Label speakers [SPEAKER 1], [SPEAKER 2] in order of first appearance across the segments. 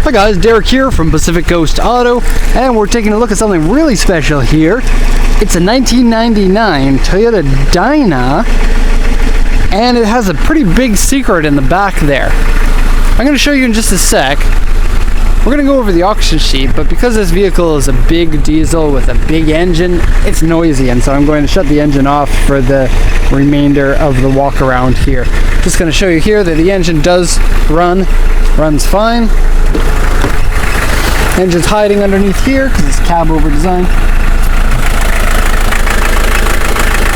[SPEAKER 1] Hi guys, Derek here from Pacific Coast Auto, and we're taking a look at something really special here. It's a 1999 Toyota Dyna, and it has a pretty big secret in the back there. I'm going to show you in just a sec. We're going to go over the auction sheet, but because this vehicle is a big diesel with a big engine, it's noisy, and so I'm going to shut the engine off for the remainder of the walk around here. Just going to show you here that the engine does runs fine. Engine's hiding underneath here because it's cab over design.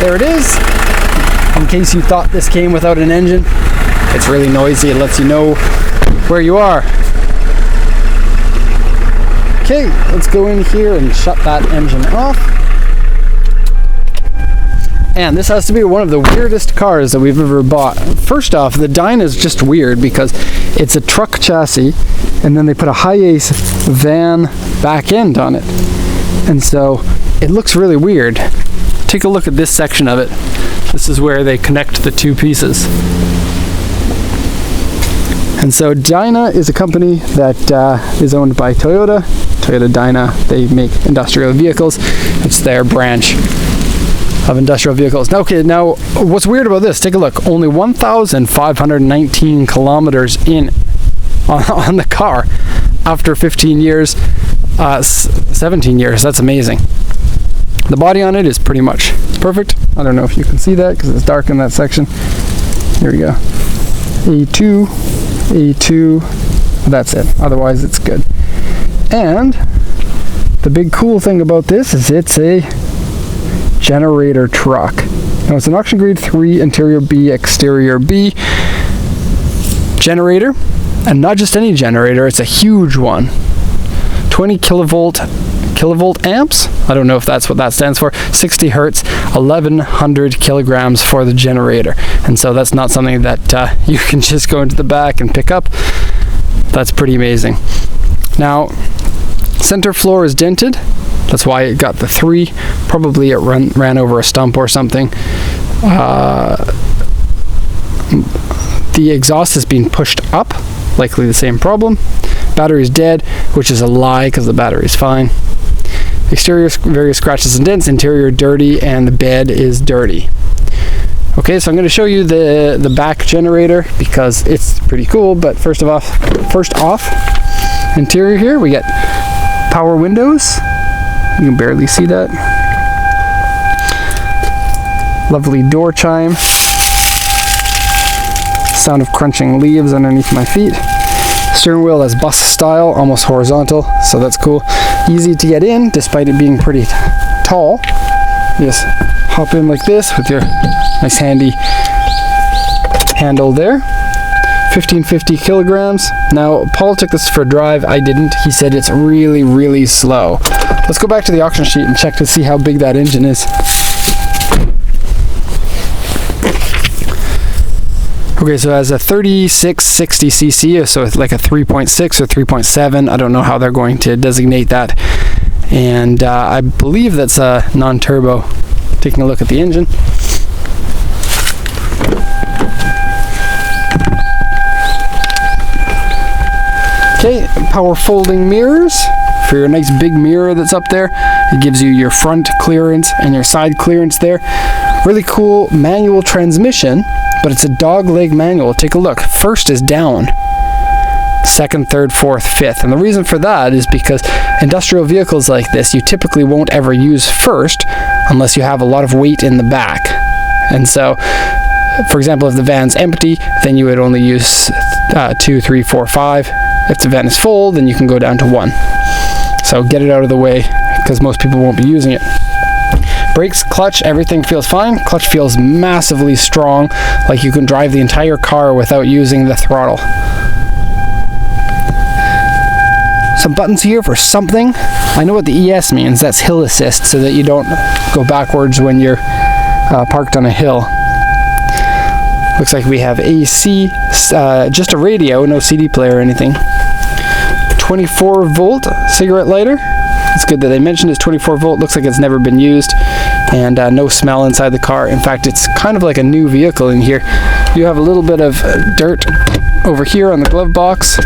[SPEAKER 1] There it is. In case you thought this came without an engine, it's really noisy. It lets you know where you are. Okay, let's go in here and shut that engine off. And this has to be one of the weirdest cars that we've ever bought. First off, the Dyna is just weird because it's a truck chassis and then they put a Hi-Ace van back end on it. And so it looks really weird. Take a look at this section of it. This is where they connect the two pieces. And so Dyna is a company that is owned by Toyota. Toyota Dyna, they make industrial vehicles. It's their branch of industrial vehicles. Now, okay, now what's weird about this? Take a look. Only 1,519 kilometers in on the car after 15 years, 17 years. That's amazing. The body on it is pretty much perfect. I don't know if you can see that because it's dark in that section. Here we go. A2, that's it. Otherwise, it's good. And the big cool thing about this is it's a generator truck. Now it's an auction grade 3 interior B, exterior B generator, and not just any generator, it's a huge one. 20 kilovolt amps. I don't know if that's what that stands for. 60 hertz, 1100 kilograms for the generator. And so that's not something that you can just go into the back and pick up. That's pretty amazing. Now, center floor is dented. That's why it got the 3. Probably it ran over a stump or something. The exhaust is being pushed up. Likely the same problem. Battery's dead, which is a lie because the battery's fine. Exterior, various scratches and dents. Interior dirty, and the bed is dirty. Okay, so I'm going to show you the back generator because it's pretty cool. But first off, interior here we get power windows. You can barely see that. Lovely door chime. Sound of crunching leaves underneath my feet. Steering wheel is bus style, almost horizontal, so that's cool. Easy to get in, despite it being pretty tall. Just hop in like this with your nice handy handle there. 1550 kilograms. Now, Paul took this for a drive. I didn't. He said it's really, really slow. Let's go back to the auction sheet and check to see how big that engine is. Okay, so it has a 3660 cc, so it's like a 3.6 or 3.7. I don't know how they're going to designate that. And I believe that's a non-turbo. Taking a look at the engine. Okay, power folding mirrors. For your nice big mirror that's up there, it gives you your front clearance and your side clearance there. Really cool manual transmission, but it's a dog leg manual. Take a look. First is down. Second, third, fourth, fifth. And the reason for that is because industrial vehicles like this, you typically won't ever use first unless you have a lot of weight in the back. And so, for example, if the van's empty, then you would only use 2, 3, 4, 5. If the van is full, then you can go down to 1. So get it out of the way because most people won't be using it. Brakes, clutch, everything feels fine. Clutch feels massively strong, like you can drive the entire car without using the throttle. Some buttons here for something. I know what the ES means. That's hill assist, so that you don't go backwards when you're parked on a hill. Looks like we have AC, just a radio, no CD player or anything. 24 volt cigarette lighter. It's good that they mentioned it's 24 volt. Looks like it's never been used. And no smell inside the car. In fact, it's kind of like a new vehicle in here. You have a little bit of dirt over here on the glove box.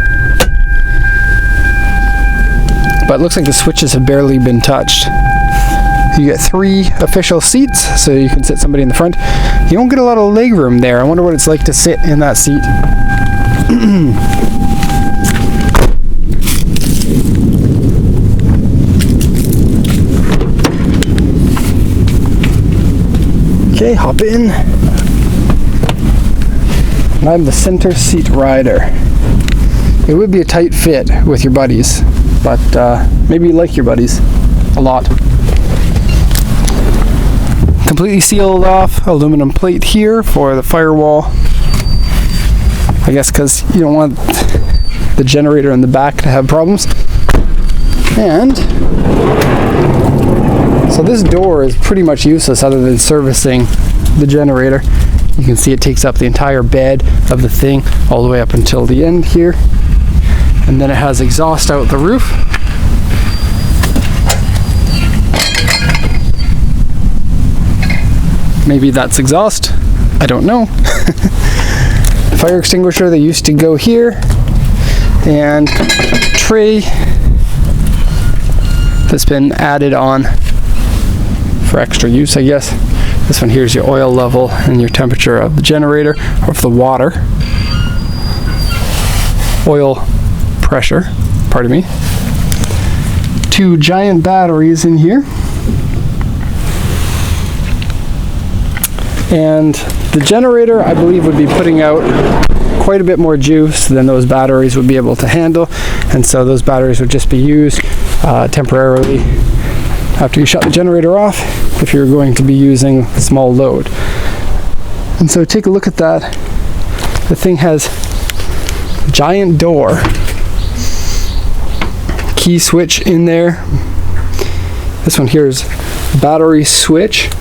[SPEAKER 1] but it looks like the switches have barely been touched. You get 3 official seats, so you can sit somebody in the front. You don't get a lot of leg room there. I wonder what it's like to sit in that seat. Okay, hop in. And I'm the center seat rider. It would be a tight fit with your buddies, but maybe you like your buddies a lot. Completely sealed off aluminum plate here for the firewall. I guess because you don't want the generator in the back to have problems. And so this door is pretty much useless other than servicing the generator. You can see it takes up the entire bed of the thing all the way up until the end here. And then it has exhaust out the roof. Maybe that's exhaust. I don't know. Fire extinguisher, they used to go here. And tray that's been added on for extra use, I guess. This one here is your oil level and your temperature of the generator, or of the water. Oil pressure, pardon me. 2 giant batteries in here. And the generator, I believe, would be putting out quite a bit more juice than those batteries would be able to handle. And so those batteries would just be used temporarily after you shut the generator off if you're going to be using a small load. And so take a look at that. The thing has a giant door, key switch in there. This one here is battery switch.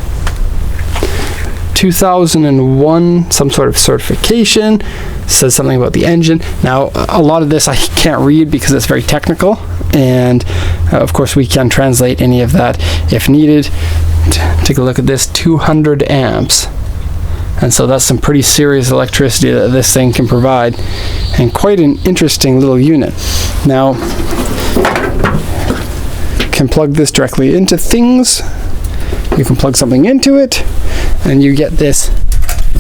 [SPEAKER 1] 2001, some sort of certification, says something about the engine. Now, a lot of this I can't read because it's very technical, and of course we can translate any of that if needed. Take a look at this, 200 amps. And so that's some pretty serious electricity that this thing can provide, and quite an interesting little unit. Now, you can plug this directly into things. You can plug something into it, and you get this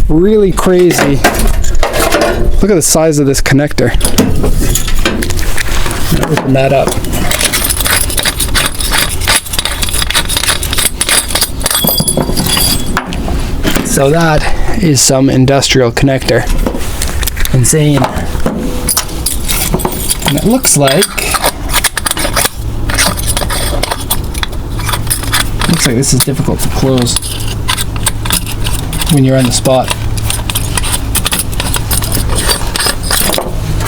[SPEAKER 1] really crazy, look at the size of this connector. Open that up. So that is some industrial connector. Insane. And it looks like this is difficult to close when you're on the spot.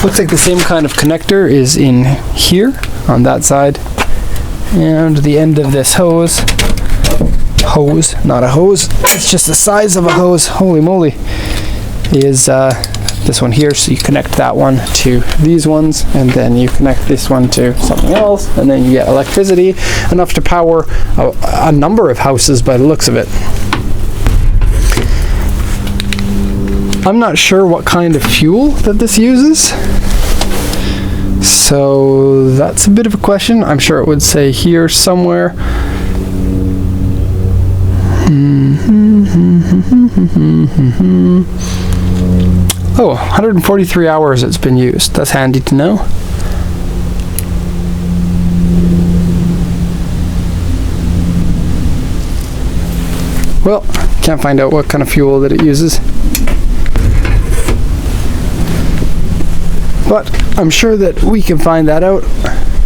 [SPEAKER 1] Looks like the same kind of connector is in here on that side, and the end of this hose, not a hose, it's just the size of a hose, holy moly, is this one here. So you connect that one to these ones, and then you connect this one to something else, and then you get electricity enough to power a number of houses by the looks of it. I'm not sure what kind of fuel that this uses, so that's a bit of a question. I'm sure it would say here somewhere. Oh, 143 hours it's been used. That's handy to know. Well, can't find out what kind of fuel that it uses. But I'm sure that we can find that out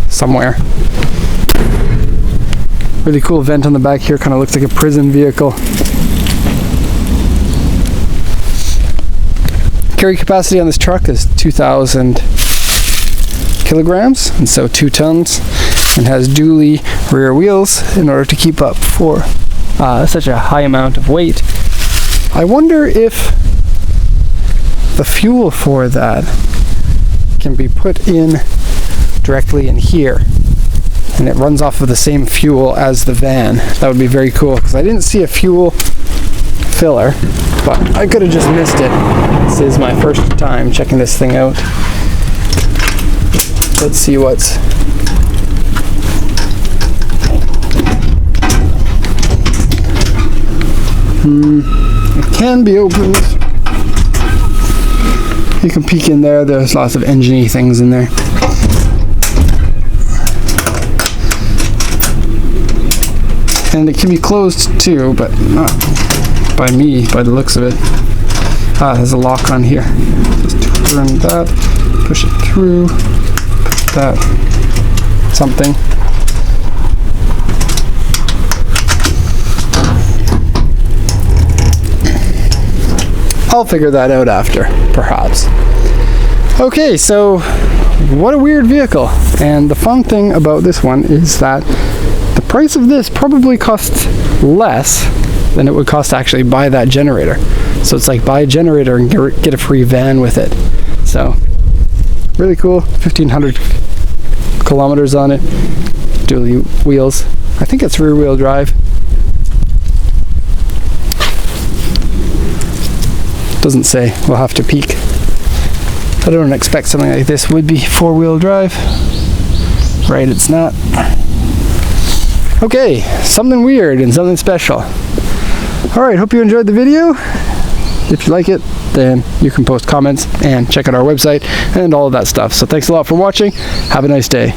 [SPEAKER 1] somewhere. Really cool vent on the back here, kind of looks like a prison vehicle. Carry capacity on this truck is 2,000 kilograms, and so 2 tons, and has dually rear wheels in order to keep up for such a high amount of weight. I wonder if the fuel for that can be put in directly in here, and it runs off of the same fuel as the van. That would be very cool, because I didn't see a fuel filler, but I could have just missed it. This is my first time checking this thing out. Let's see what's It can be opened. You can peek in there. There's lots of engine-y things in there. And it can be closed too, but not by me, by the looks of it. There's a lock on here. Just turn that, push it through, put that, something. I'll figure that out after, perhaps. Okay, so what a weird vehicle. And the fun thing about this one is that the price of this probably costs less than it would cost to actually buy that generator. So it's like buy a generator and get a free van with it. So really cool. 1,500 kilometers on it. Dual wheels. I think it's rear wheel drive. Doesn't say. We'll have to peek. I don't expect something like this would be four-wheel drive. Right, it's not. Okay, something weird and something special. Alright, hope you enjoyed the video. If you like it, then you can post comments and check out our website and all of that stuff. So thanks a lot for watching. Have a nice day.